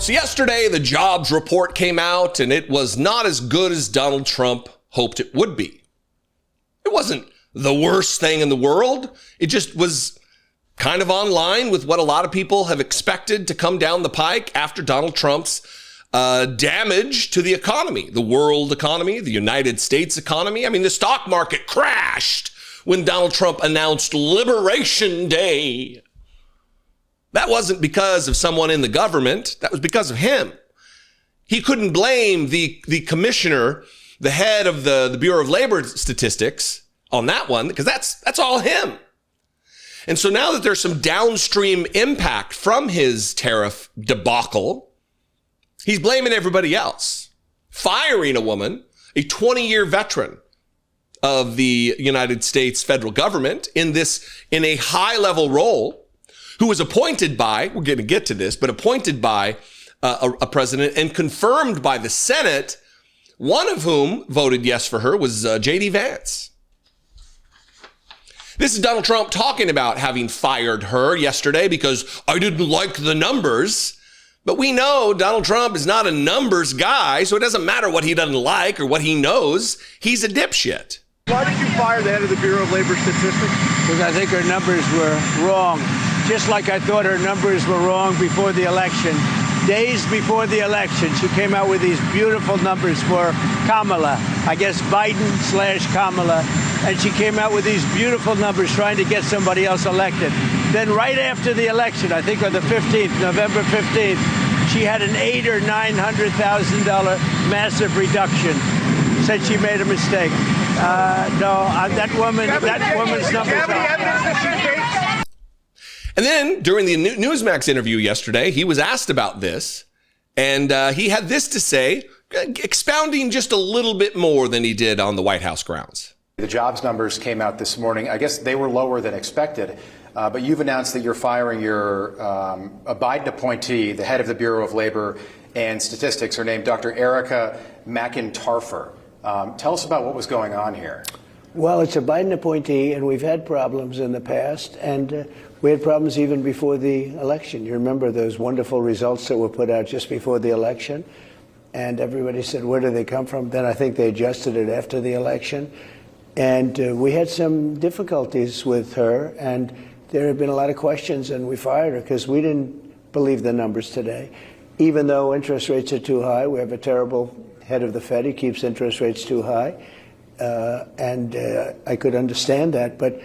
So yesterday, the jobs report came out, and it was not as good as Donald Trump hoped it would be. It wasn't the worst thing in the world. It just was kind of on line with what a lot of people have expected to come down the pike after Donald Trump's damage to the economy, the world economy, the United States economy. I mean, the stock market crashed when Donald Trump announced Liberation Day. That wasn't because of someone in the government. That was because of him. He couldn't blame the commissioner, the head of the Bureau of Labor Statistics, on that one, because that's all him. And so now that there's some downstream impact from his tariff debacle, he's blaming everybody else, firing a woman, a 20-year veteran of the United States federal government in a high-level role, who was appointed by, we're going to get to this, but appointed by a president and confirmed by the Senate, one of whom voted yes for her was J.D. Vance. This is Donald Trump talking about having fired her yesterday because I didn't like the numbers. But we know Donald Trump is not a numbers guy, so it doesn't matter what he doesn't like or what he knows. He's a dipshit. Why did you fire the head of the Bureau of Labor Statistics? Because I think her numbers were wrong. Just like I thought her numbers were wrong before the election. Days before the election, she came out with these beautiful numbers for Kamala. I guess Biden/Kamala. And she came out with these beautiful numbers trying to get somebody else elected. Then right after the election, I think on the 15th, November 15th, she had an $800,000 or $900,000 massive reduction. Said she made a mistake. That woman's numbers are. And then during the Newsmax interview yesterday, he was asked about this, and he had this to say, expounding just a little bit more than he did on the White House grounds. The jobs numbers came out this morning. I guess they were lower than expected, but you've announced that you're firing your a Biden appointee, the head of the Bureau of Labor and Statistics. Her name, Dr. Erica McIntarfer. Tell us about what was going on here. Well, it's a Biden appointee, and we've had problems in the past, and we had problems even before the election. You remember those wonderful results that were put out just before the election, and everybody said, where do they come from? Then I think they adjusted it after the election, and we had some difficulties with her, and there had been a lot of questions, and we fired her because we didn't believe the numbers today. Even though interest rates are too high, we have a terrible head of the Fed. He keeps interest rates too high. I could understand that, but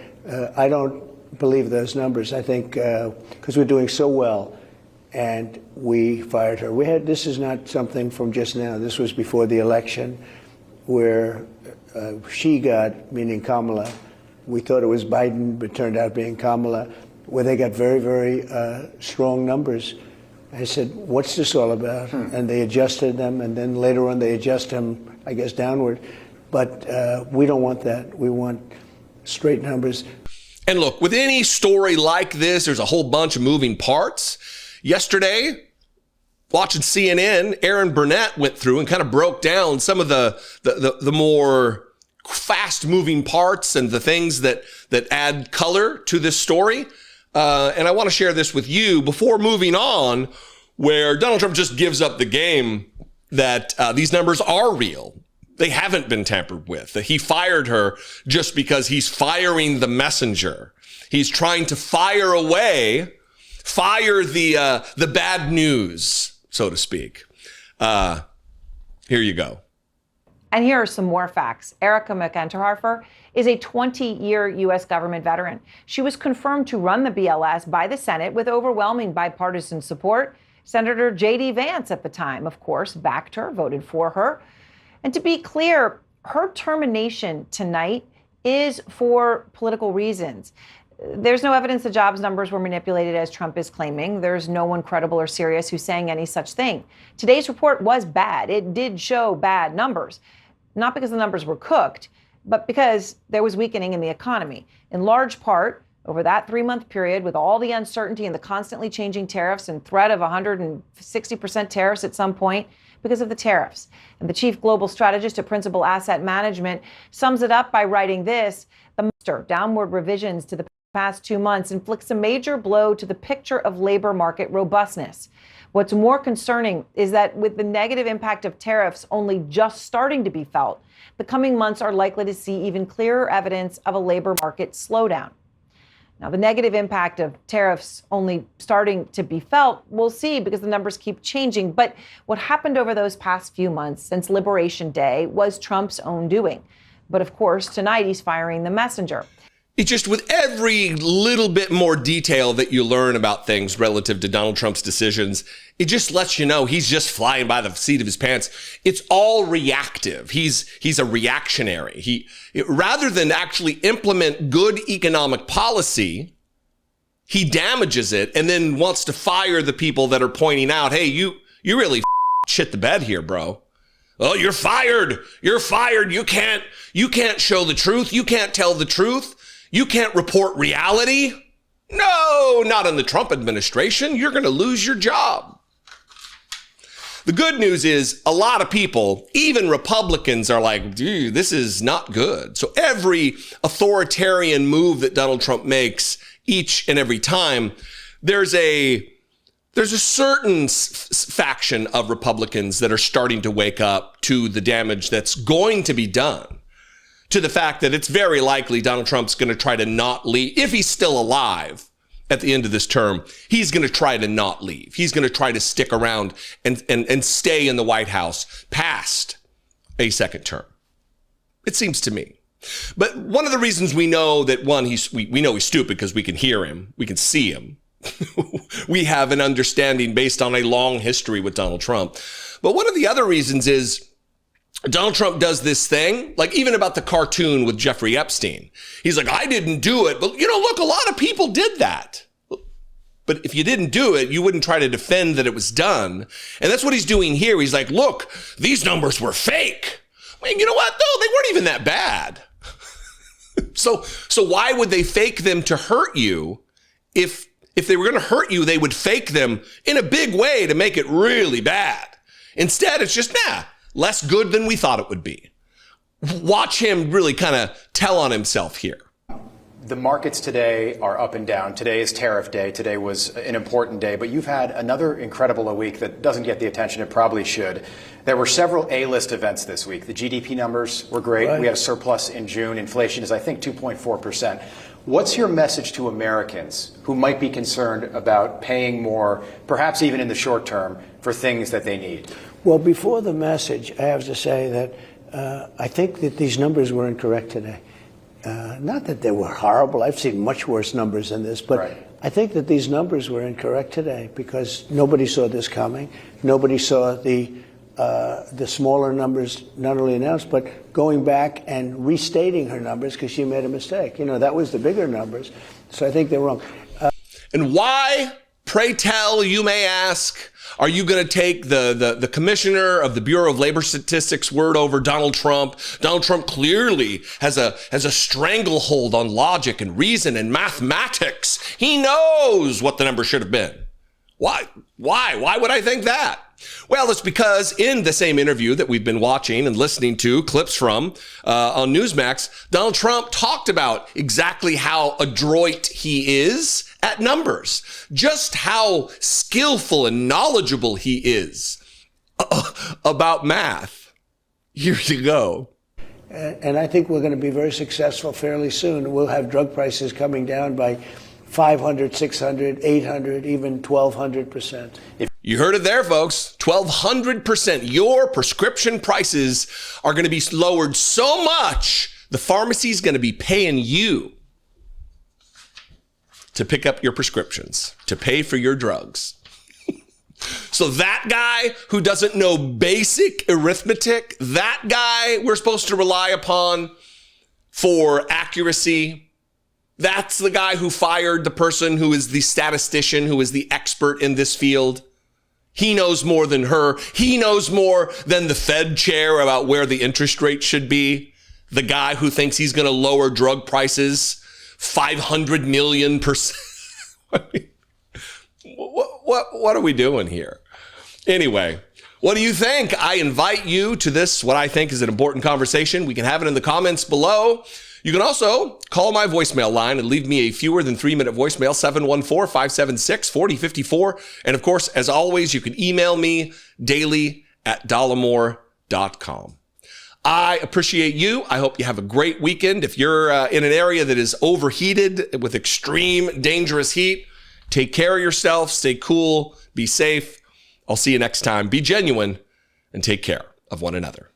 I don't believe those numbers. I think because we're doing so well, and we fired her. This is not something from just now. This was before the election, where she got, meaning Kamala. We thought it was Biden, but it turned out being Kamala, where they got very, very strong numbers. I said, what's this all about? And they adjusted them, and then later on they adjust them, I guess, downward. But we don't want that. We want straight numbers. And look, with any story like this, there's a whole bunch of moving parts. Yesterday, watching CNN, Aaron Burnett went through and kind of broke down some of the more fast-moving parts and the things that add color to this story. And I want to share this with you before moving on, where Donald Trump just gives up the game that these numbers are real. They haven't been tampered with. He fired her just because he's firing the messenger. He's trying to fire the bad news, so to speak. Here you go. And here are some more facts. Erica McIntarfer is a 20-year U.S. government veteran. She was confirmed to run the BLS by the Senate with overwhelming bipartisan support. Senator J.D. Vance at the time, of course, backed her, voted for her. And to be clear, her termination tonight is for political reasons. There's no evidence the jobs numbers were manipulated as Trump is claiming. There's no one credible or serious who's saying any such thing. Today's report was bad. It did show bad numbers, not because the numbers were cooked, but because there was weakening in the economy. In large part, over that 3-month period, with all the uncertainty and the constantly changing tariffs and threat of 160% tariffs at some point, because of the tariffs. And the chief global strategist at Principal Asset Management sums it up by writing this: the downward revisions to the past 2 months inflicts a major blow to the picture of labor market robustness. What's more concerning is that with the negative impact of tariffs only just starting to be felt, the coming months are likely to see even clearer evidence of a labor market slowdown. Now, the negative impact of tariffs only starting to be felt, we'll see because the numbers keep changing. But what happened over those past few months since Liberation Day was Trump's own doing. But of course, tonight he's firing the messenger. It's just with every little bit more detail that you learn about things relative to Donald Trump's decisions, it just lets you know he's just flying by the seat of his pants. It's all reactive. He's a reactionary. Rather than actually implement good economic policy, he damages it and then wants to fire the people that are pointing out, hey, you really shit the bed here, bro. Oh, you're fired. You're fired. You can't show the truth. You can't tell the truth. You can't report reality. No, not in the Trump administration. You're going to lose your job. The good news is a lot of people, even Republicans, are like, dude, this is not good. So every authoritarian move that Donald Trump makes each and every time, there's a certain faction of Republicans that are starting to wake up to the damage that's going to be done, to the fact that it's very likely Donald Trump's going to try to not leave. If he's still alive at the end of this term, he's going to try to not leave. He's going to try to stick around and stay in the White House past a second term. It seems to me. But one of the reasons we know that, one, we know he's stupid because we can hear him, we can see him. We have an understanding based on a long history with Donald Trump. But one of the other reasons is Donald Trump does this thing, like even about the cartoon with Jeffrey Epstein. He's like, I didn't do it, but look, a lot of people did that. But if you didn't do it, you wouldn't try to defend that it was done. And that's what he's doing here. He's like, look, these numbers were fake. I mean, you know what? No, they weren't even that bad. So why would they fake them to hurt you? If they were going to hurt you, they would fake them in a big way to make it really bad. Instead, it's just, less good than we thought it would be. Watch him really kind of tell on himself here. The markets today are up and down. Today is tariff day. Today was an important day, but you've had another incredible week that doesn't get the attention it probably should. There were several A-list events this week. The GDP numbers were great. Right. We had a surplus in June. Inflation is, I think, 2.4%. What's your message to Americans who might be concerned about paying more, perhaps even in the short term, for things that they need? Well, before the message, I have to say that I think that these numbers were incorrect today. Not that they were horrible. I've seen much worse numbers than this, but right. I think that these numbers were incorrect today because nobody saw this coming. Nobody saw the smaller numbers not only announced, but going back and restating her numbers because she made a mistake. That was the bigger numbers. So I think they're wrong. And why, pray tell, you may ask, are you going to take the commissioner of the Bureau of Labor Statistics word over Donald Trump? Donald Trump clearly has a stranglehold on logic and reason and mathematics. He knows what the number should have been. Why would I think that? Well, it's because in the same interview that we've been watching and listening to clips from on Newsmax, Donald Trump talked about exactly how adroit he is at numbers, just how skillful and knowledgeable he is about math. Here you go. And I think we're going to be very successful fairly soon. We'll have drug prices coming down by 500, 600, 800, even 1,200%. You heard it there, folks. 1,200%. Your prescription prices are going to be lowered so much, the pharmacy is going to be paying you to pick up your prescriptions, to pay for your drugs. So that guy who doesn't know basic arithmetic, that guy we're supposed to rely upon for accuracy, that's the guy who fired the person who is the statistician, who is the expert in this field. He knows more than her. He knows more than the Fed chair about where the interest rate should be. The guy who thinks he's going to lower drug prices 500 million %. What are we doing here? Anyway, what do you think? I invite you to this, what I think is an important conversation. We can have it in the comments below. You can also call my voicemail line and leave me a fewer than 3-minute voicemail, 714-576-4054. And of course, as always, you can email me daily at dollemore.com. I appreciate you. I hope you have a great weekend. If you're in an area that is overheated with extreme dangerous heat, take care of yourself, stay cool, be safe. I'll see you next time. Be genuine and take care of one another.